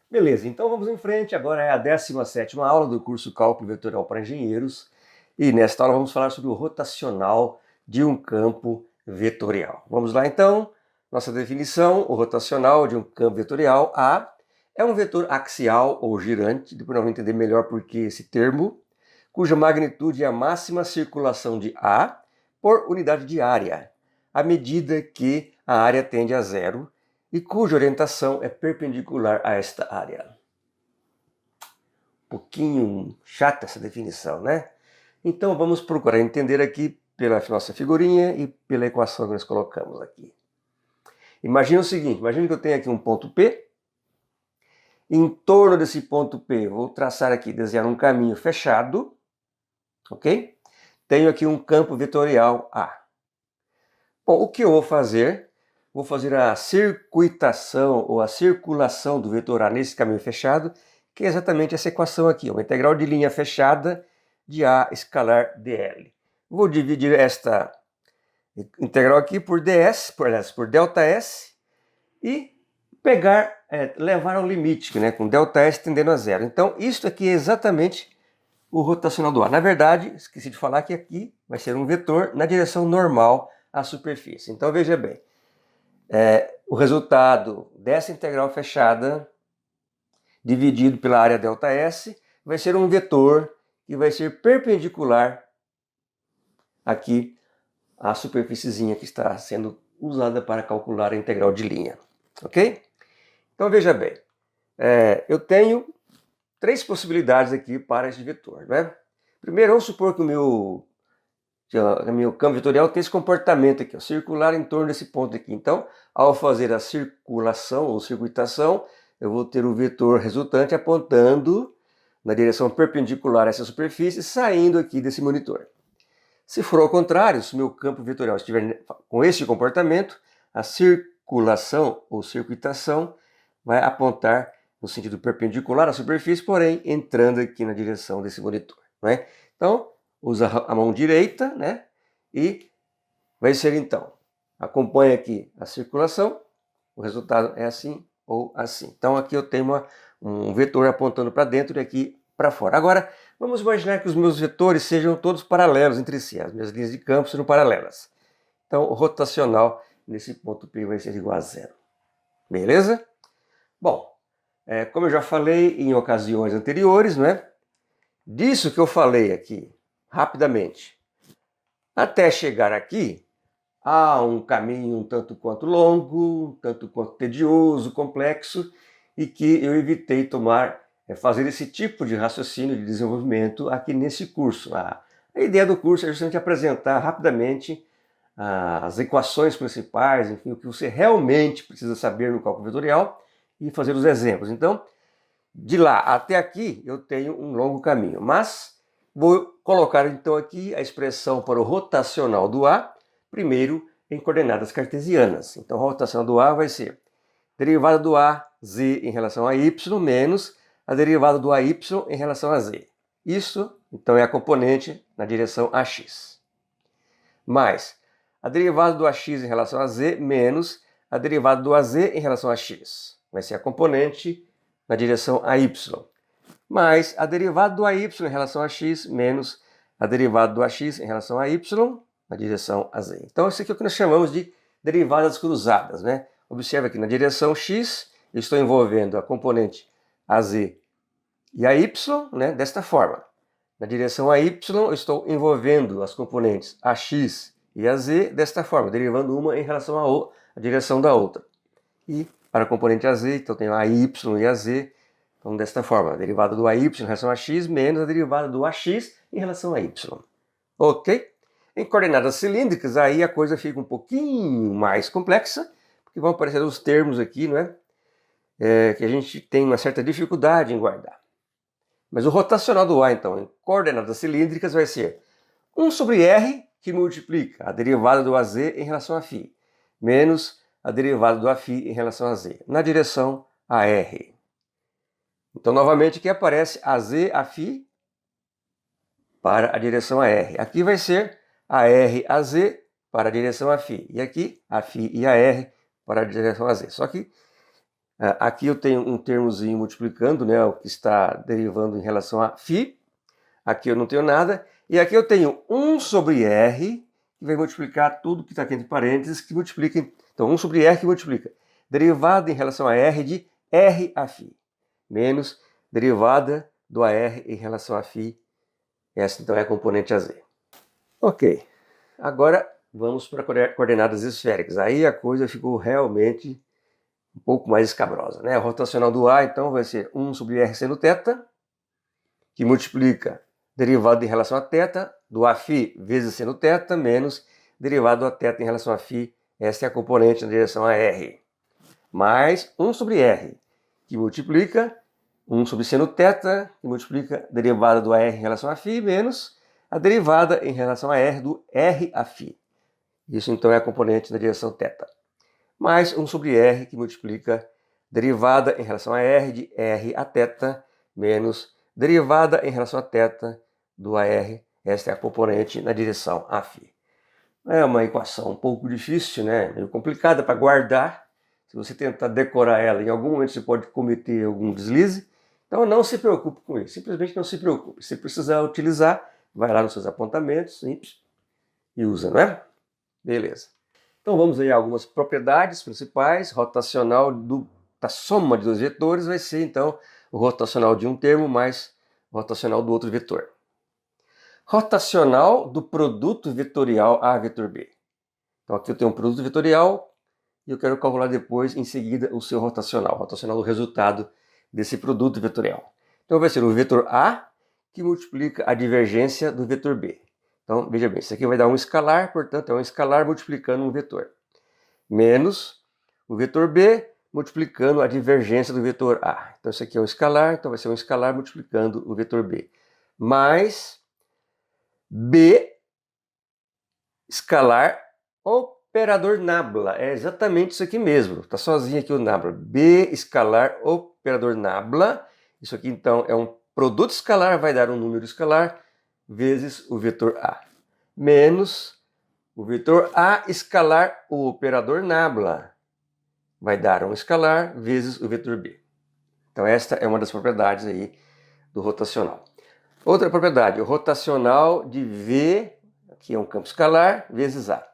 Beleza, então vamos em frente. Agora é a 17ª aula do curso Cálculo Vetorial para Engenheiros. E nesta aula vamos falar sobre o rotacional de um campo vetorial. Vamos lá então. Nossa definição: o rotacional de um campo vetorial A é um vetor axial ou girante, depois nós vamos entender melhor por que esse termo, cuja magnitude é a máxima circulação de A por unidade de área, à medida que a área tende a zero, e cuja orientação é perpendicular a esta área. Um pouquinho chata essa definição, né? Então vamos procurar entender aqui pela nossa figurinha e pela equação que nós colocamos aqui. Imagina o seguinte, imagina que eu tenho aqui um ponto P. Em torno desse ponto P, vou traçar aqui, desenhar um caminho fechado, ok? Tenho aqui um campo vetorial A. Bom, o que eu vou fazer? Vou fazer a circuitação ou a circulação do vetor A nesse caminho fechado, que é exatamente essa equação aqui, uma integral de linha fechada de A escalar dl. Vou dividir esta integral aqui por ds, por ΔS, e levar ao limite, né, com ΔS tendendo a zero. Então, isso aqui é exatamente o rotacional do A. Na verdade, esqueci de falar que aqui vai ser um vetor na direção normal à superfície. Então, veja bem, o resultado dessa integral fechada dividido pela área ΔS vai ser um vetor que vai ser perpendicular aqui à superfíciezinha que está sendo usada para calcular a integral de linha. Ok? Então veja bem, eu tenho três possibilidades aqui para esse vetor, né? Primeiro, vamos supor que o meu campo vetorial tem esse comportamento aqui, ó, circular em torno desse ponto aqui. Então, ao fazer a circulação ou circuitação, eu vou ter o vetor resultante apontando na direção perpendicular a essa superfície, saindo aqui desse monitor. Se for ao contrário, se o meu campo vetorial estiver com esse comportamento, a circulação ou circuitação vai apontar no sentido perpendicular à superfície, porém entrando aqui na direção desse monitor, né? Então, usa a mão direita, né? E vai ser então, acompanha aqui a circulação, o resultado é assim ou assim. Então aqui eu tenho um vetor apontando para dentro e aqui para fora. Agora, vamos imaginar que os meus vetores sejam todos paralelos entre si, as minhas linhas de campo sejam paralelas. Então o rotacional nesse ponto P vai ser igual a zero. Beleza? Bom, como eu já falei em ocasiões anteriores, não é? Disso que eu falei aqui, rapidamente, até chegar aqui, há um caminho um tanto quanto longo, um tanto quanto tedioso, complexo, e que eu evitei fazer esse tipo de raciocínio de desenvolvimento aqui nesse curso. A ideia do curso é justamente apresentar rapidamente as equações principais, enfim, o que você realmente precisa saber no cálculo vetorial e fazer os exemplos. Então, de lá até aqui eu tenho um longo caminho, mas vou colocar então aqui a expressão para o rotacional do A, primeiro em coordenadas cartesianas. Então, a rotação do A vai ser derivada do A, z em relação a y, menos a derivada do AY em relação a z. Isso, então, é a componente na direção AX. Mais a derivada do AX em relação a z, menos a derivada do AZ em relação a x. Vai ser a componente na direção AY. Mais a derivada do AY em relação a x, menos a derivada do AX em relação a y, na direção a z. Então, isso aqui é o que nós chamamos de derivadas cruzadas, né? Observe aqui, na direção x, eu estou envolvendo a componente az e a y, né, desta forma. Na direção AY, eu estou envolvendo as componentes AX e AZ desta forma, derivando uma em relação à direção da outra. E para a componente AZ, então eu tenho AY e AZ, então desta forma, a derivada do AY em relação a x menos a derivada do AX em relação a y. Ok? Em coordenadas cilíndricas, aí a coisa fica um pouquinho mais complexa, porque vão aparecer os termos aqui, não é? Que a gente tem uma certa dificuldade em guardar. Mas o rotacional do A, então, em coordenadas cilíndricas vai ser 1 sobre r, que multiplica a derivada do AZ em relação a φ, menos a derivada do Aφ em relação a z, na direção a r. Então, novamente, aqui aparece AZ, Aφ para a direção a r. Aqui vai ser AR, AZ para a direção a φ. E aqui, a φ e a r para a direção a z. Só que Aqui eu tenho um termozinho multiplicando, né, o que está derivando em relação a φ. Aqui eu não tenho nada. E aqui eu tenho 1 sobre R, que vai multiplicar tudo que está aqui entre parênteses, que multiplica. Então, 1 sobre R que multiplica derivada em relação a R de R a φ, menos derivada do AR em relação a φ. Essa, então, é a componente AZ. Ok. Agora, vamos para coordenadas esféricas. Aí a coisa ficou realmente um pouco mais escabrosa, né? O rotacional do A, então, vai ser 1 sobre R seno θ, que multiplica derivado em relação a θ, do Aφφ vezes seno θ, menos derivado a θ em relação a φ, essa é a componente na direção a R. Mais 1 sobre R, que multiplica 1 sobre seno θ, que multiplica derivada do AR em relação a φ, menos a derivada em relação a R do R a φ. Isso então é a componente na direção θ. Mais 1 sobre R, que multiplica derivada em relação a R de R a θ, menos derivada em relação a θ do AR, esta é a componente na direção a φ. É uma equação um pouco difícil, né? Meio complicada para guardar. Se você tentar decorar ela, em algum momento você pode cometer algum deslize. Então não se preocupe com isso, simplesmente não se preocupe. Se precisar utilizar, vai lá nos seus apontamentos e usa, não é? Beleza. Então vamos aí a algumas propriedades principais. Rotacional da soma de dois vetores vai ser então o rotacional de um termo mais o rotacional do outro vetor. Rotacional do produto vetorial A vetor B. Então aqui eu tenho um produto vetorial e eu quero calcular depois, em seguida, o seu rotacional do resultado desse produto vetorial. Então vai ser o vetor A que multiplica a divergência do vetor B. Então veja bem, isso aqui vai dar um escalar, portanto é um escalar multiplicando um vetor. Menos o vetor B multiplicando a divergência do vetor A. Então isso aqui é um escalar, então vai ser um escalar multiplicando o vetor B. Mais B escalar operador nabla. É exatamente isso aqui mesmo. Está sozinho aqui o nabla. B escalar operador nabla. Isso aqui então é um produto escalar, vai dar um número escalar vezes o vetor A. Menos o vetor A escalar o operador nabla. Vai dar um escalar vezes o vetor B. Então esta é uma das propriedades aí do rotacional. Outra propriedade, o rotacional de V, que é um campo escalar, vezes A.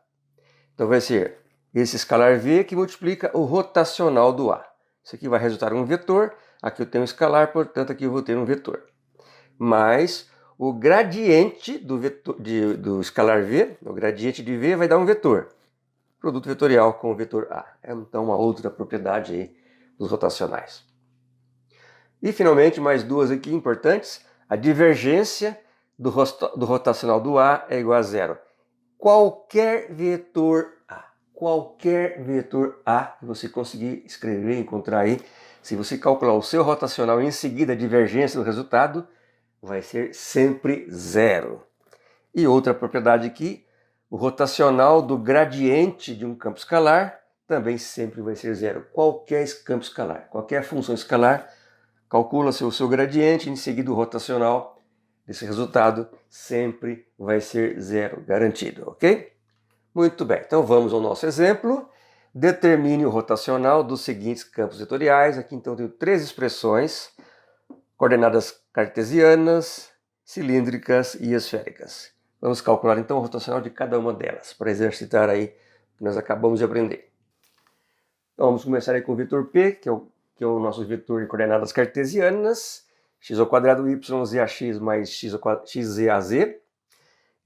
Então vai ser esse escalar V que multiplica o rotacional do A. Isso aqui vai resultar em um vetor, aqui eu tenho um escalar, portanto aqui eu vou ter um vetor. Mais o gradiente do escalar V, o gradiente de V vai dar um vetor. Produto vetorial com o vetor A. É então uma outra propriedade aí dos rotacionais. E finalmente mais duas aqui importantes. A divergência do rotacional do A é igual a zero. Qualquer vetor A que você conseguir escrever, encontrar aí, se você calcular o seu rotacional e em seguida a divergência do resultado, vai ser sempre zero. E outra propriedade aqui, o rotacional do gradiente de um campo escalar também sempre vai ser zero. Qualquer campo escalar, qualquer função escalar, calcula-se o seu gradiente, em seguida o rotacional desse resultado sempre vai ser zero, garantido, ok? Muito bem, então vamos ao nosso exemplo. Determine o rotacional dos seguintes campos vetoriais. Aqui então eu tenho três expressões, coordenadas cartesianas, cilíndricas e esféricas. Vamos calcular então o rotacional de cada uma delas, para exercitar aí o que nós acabamos de aprender. Então vamos começar aí com o vetor P, que é o nosso vetor em coordenadas cartesianas, x ao quadrado y z a x mais xz a z.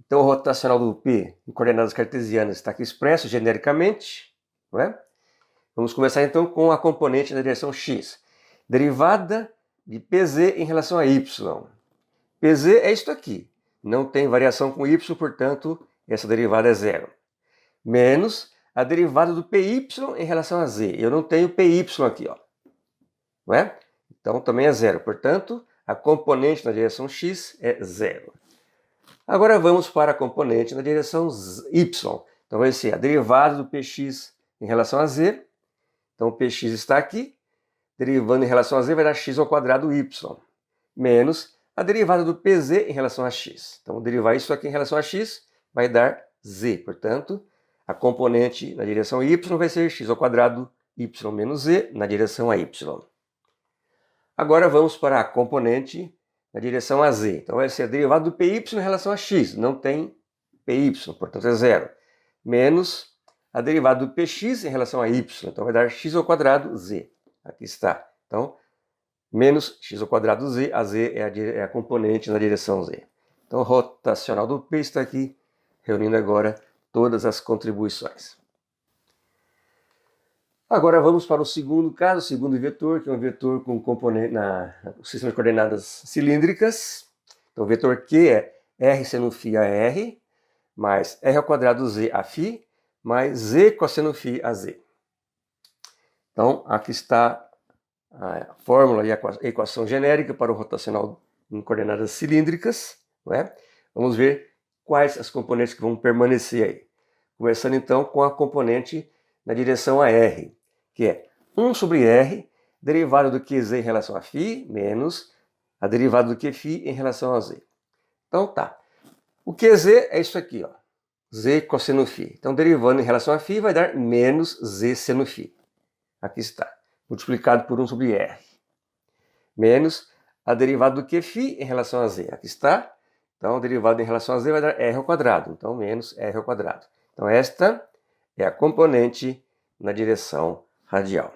Então o rotacional do P em coordenadas cartesianas está aqui expresso genericamente, não é? Vamos começar então com a componente na direção x. Derivada de Pz em relação a y. Pz é isto aqui. Não tem variação com y, portanto, essa derivada é zero. Menos a derivada do Py em relação a z. Eu não tenho Py aqui, ó. Não é? Então também é zero. Portanto, a componente na direção x é zero. Agora vamos para a componente na direção y. Então vai ser a derivada do Px em relação a z. Então o Px está aqui. Derivando em relação a z vai dar x ao quadrado y. Menos a derivada do Pz em relação a x. Então derivar isso aqui em relação a x vai dar z. Portanto, a componente na direção y vai ser x ao quadrado y menos z na direção a y. Agora vamos para a componente na direção a z. Então vai ser a derivada do py em relação a x, não tem py, portanto é zero. Menos a derivada do px em relação a y, então vai dar x ao quadrado z. Aqui está. Então, menos x ao quadrado z, a z é a componente na direção z. Então, o rotacional do P está aqui, reunindo agora todas as contribuições. Agora vamos para o segundo caso, o segundo vetor, que é um vetor com componente no sistema de coordenadas cilíndricas. Então, o vetor Q é r seno φ a r, mais r ao quadrado z a φ, mais z cosseno φ a z. Então, aqui está a fórmula e a equação genérica para o rotacional em coordenadas cilíndricas. Não é? Vamos ver quais as componentes que vão permanecer aí. Começando então com a componente na direção a r, que é 1 sobre r, derivada do QZ em relação a φ, menos a derivada do Qφ em relação a z. Então tá. O QZ é isso aqui, ó, z cosseno φ. Então derivando em relação a φ vai dar menos z seno φ. Aqui está, multiplicado por 1 sobre r. Menos a derivada do Qφ em relação a z. Aqui está. Então, derivado em relação a z vai dar r ao quadrado. Então, menos r ao quadrado. Então, esta é a componente na direção radial.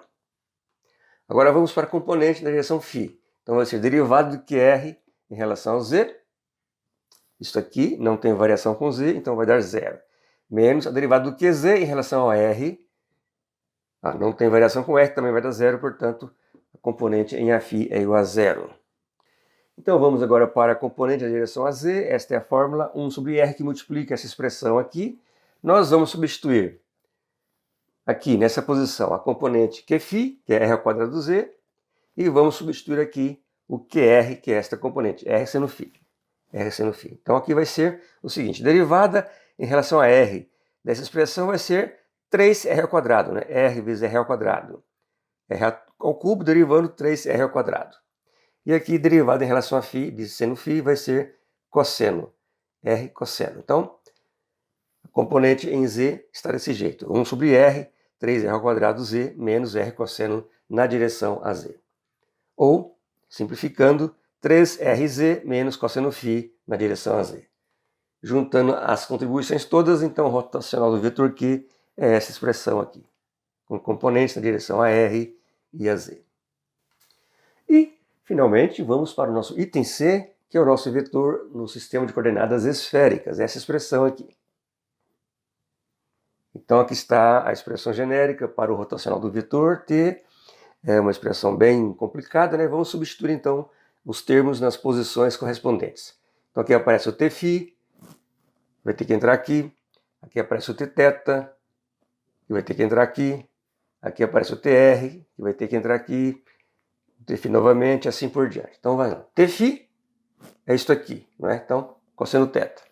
Agora, vamos para a componente na direção φ. Então, vai ser derivado do qr em relação ao z. Isso aqui não tem variação com z, então vai dar zero. Menos a derivada do qz em relação ao r. Não tem variação com r, também vai dar zero, portanto, a componente em Af é igual a zero. Então vamos agora para a componente da direção a z, esta é a fórmula 1 sobre r que multiplica essa expressão aqui. Nós vamos substituir aqui nessa posição a componente Qφ, que é r ao quadrado do z, e vamos substituir aqui o Qr, que é esta componente, r seno φ. Então aqui vai ser o seguinte, derivada em relação a r dessa expressão vai ser 3r ao quadrado, né? r vezes r ao quadrado. r ao cubo derivando 3r ao quadrado. E aqui, derivada em relação a φ, de seno φ, vai ser cosseno, r cosseno. Então, a componente em z está desse jeito. 1 sobre r, 3r ao quadrado z, menos r cosseno na direção a z. Ou, simplificando, 3rz menos cosseno φ na direção a z. Juntando as contribuições todas, então, o rotacional do vetor Q é essa expressão aqui, com componentes na direção a r e a z. E, finalmente, vamos para o nosso item C, que é o nosso vetor no sistema de coordenadas esféricas, essa expressão aqui. Então aqui está a expressão genérica para o rotacional do vetor T, é uma expressão bem complicada, né? Vamos substituir então os termos nas posições correspondentes. Então aqui aparece o Tφ, vai ter que entrar aqui, aqui aparece o Tθ, que vai ter que entrar aqui, aqui aparece o Tr, que vai ter que entrar aqui, Tφ novamente, assim por diante. Então vai lá. Tφ é isto aqui, não é? Então, cosseno θ.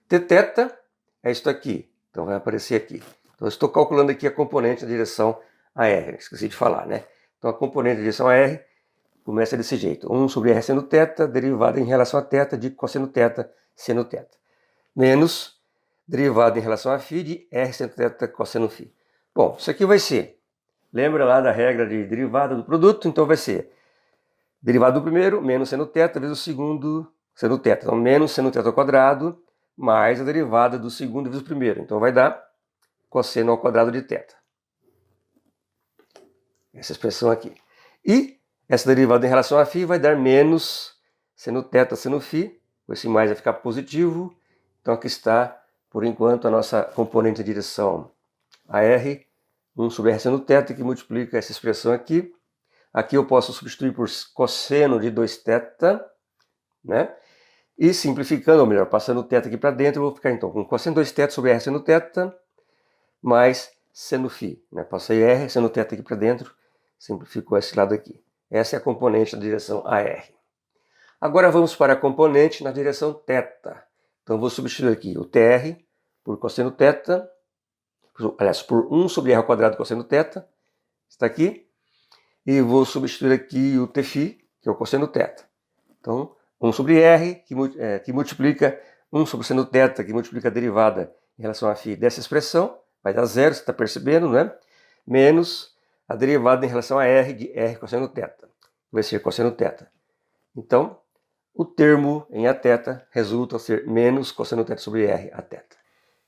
Tθ é isto aqui, então vai aparecer aqui. Então eu estou calculando aqui a componente da direção a R, esqueci de falar, né? Então a componente da direção a R começa desse jeito. 1 sobre R seno θ, derivada em relação a θ de cosseno θ seno θ. Menos derivada em relação a φ de R seno θ cosseno φ. Bom, isso aqui vai ser, lembra lá da regra de derivada do produto? Então vai ser derivada do primeiro, menos seno θ, vezes o segundo seno θ. Então, menos seno θ ao quadrado, mais a derivada do segundo vezes o primeiro. Então, vai dar cosseno ao quadrado de θ. Essa expressão aqui. E essa derivada em relação a φ vai dar menos seno θ seno φ. Esse mais vai ficar positivo. Então, aqui está, por enquanto, a nossa componente de direção a R, 1 sobre R seno θ, que multiplica essa expressão aqui. Aqui eu posso substituir por cosseno de 2θ, né? E simplificando, ou melhor, passando o θ aqui para dentro, eu vou ficar então com cosseno de 2θ sobre R seno θ, mais seno φ. Né? Passei R, seno θ aqui para dentro, simplificou esse lado aqui. Essa é a componente na direção AR. Agora vamos para a componente na direção θ. Então vou substituir aqui o Tr por cosseno θ, aliás, por 1 sobre R ao quadrado cosseno θ, está aqui. E vou substituir aqui o Tφ, que é o cosseno θ. Então, 1 sobre R, que multiplica 1 sobre seno θ, que multiplica a derivada em relação a φ dessa expressão, vai dar zero, você está percebendo, né? Menos a derivada em relação a R de R cosseno θ. Vai ser cosseno θ. Então, o termo em Aθ resulta ser menos cosseno θ sobre R Aθ.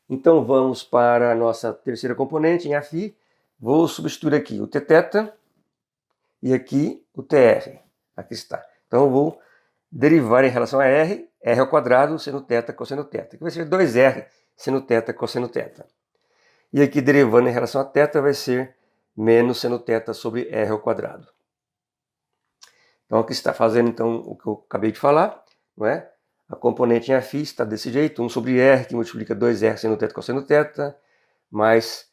Então vamos para a nossa terceira componente em Φ. Vou substituir aqui o Tθ e aqui o Tr. Aqui está. Então eu vou derivar em relação a R, R ao quadrado, seno θ, cosseno θ, que vai ser 2R seno θ, cosseno θ. E aqui derivando em relação a θ vai ser menos seno θ sobre R ao quadrado. Então aqui está fazendo então o que eu acabei de falar, não é? A componente em Φ está desse jeito, 1 sobre R, que multiplica 2R seno θ, cosseno θ, mais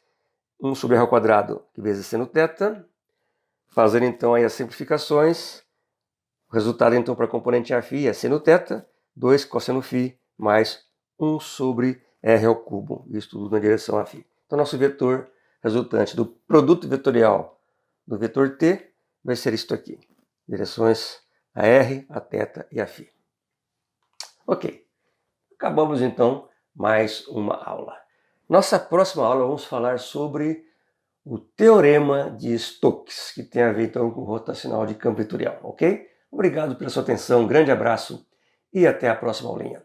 1 sobre R ao quadrado, que vezes seno θ. Fazendo então aí as simplificações, o resultado então para a componente em Φ é seno θ, 2 cosseno Φ, mais 1 sobre R ao cubo, isso tudo na direção a Φ. Então nosso vetor resultante do produto vetorial do vetor t vai ser isto aqui, direções a R, a θ e a Φ. Ok, acabamos então mais uma aula. Nossa próxima aula vamos falar sobre o teorema de Stokes, que tem a ver então com o rotacional de campo vetorial, ok? Obrigado pela sua atenção, um grande abraço e até a próxima aulinha.